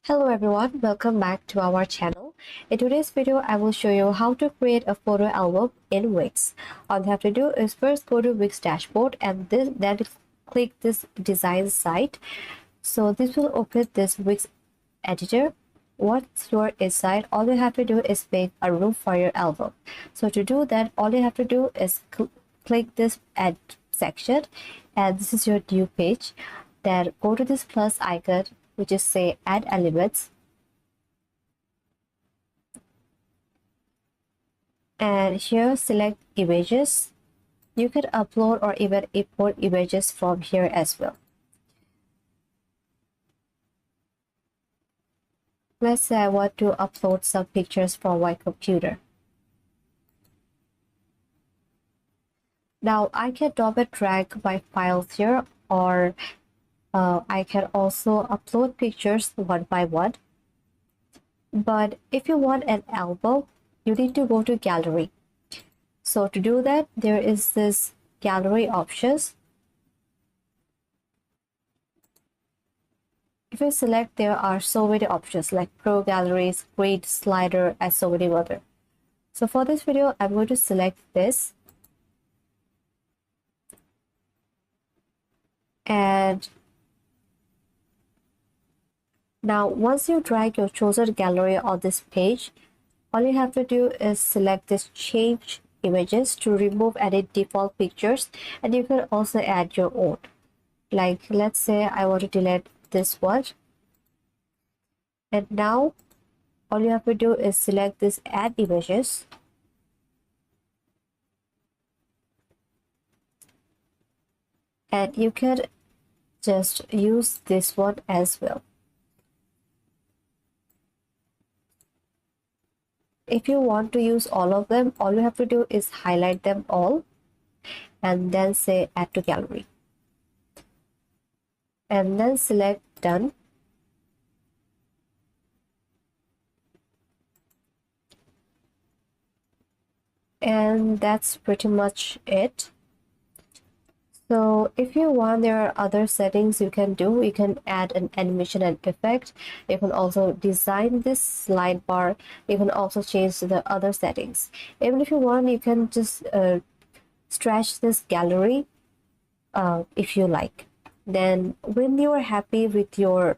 Hello everyone, welcome back to our channel. In today's video, I will show you how to create a photo album in Wix. All you have to do is first go to Wix dashboard and then click this design site. So this will open this Wix editor. Once you're inside, all you have to do is make a room for your album. So to do that, all you have to do is click this add section and this is your new page. Then go to this plus icon which is say add elements, and here select images. You can upload or even import images from here as well. Let's say I want to upload some pictures from my computer. Now I can drop and drag my files here, or I can also upload pictures one by one. But if you want an album, you need to go to gallery. So to do that, there is this gallery options. If you select, there are so many options like Pro Galleries, Grid, Slider, and so many other. So for this video, I'm going to select this. And now once you drag your chosen gallery on this page, all you have to do is select this change images to remove any default pictures, and you can also add your own. Like let's say I want to delete this one, and now all you have to do is select this add images, and you can just use this one as well. If you want to use all of them, all you have to do is highlight them all and then say add to gallery and then select done. And that's pretty much it. So if you want, there are other settings you can do. You can add an animation and effect. You can also design this slide bar. You can also change the other settings. Even if you want, you can just stretch this gallery if you like. Then when you are happy with your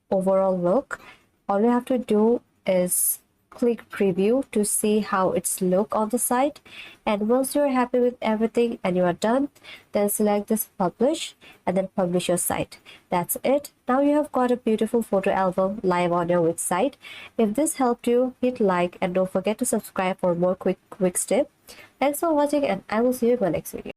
overall look, all you have to do is click preview to see how it's look on the site. And once you're happy with everything and you are done, then select this publish and then publish your site. That's it. Now you have got a beautiful photo album live on your website. If this helped you, hit like and don't forget to subscribe for more quick tips. Thanks for watching, and I will see you in my next video.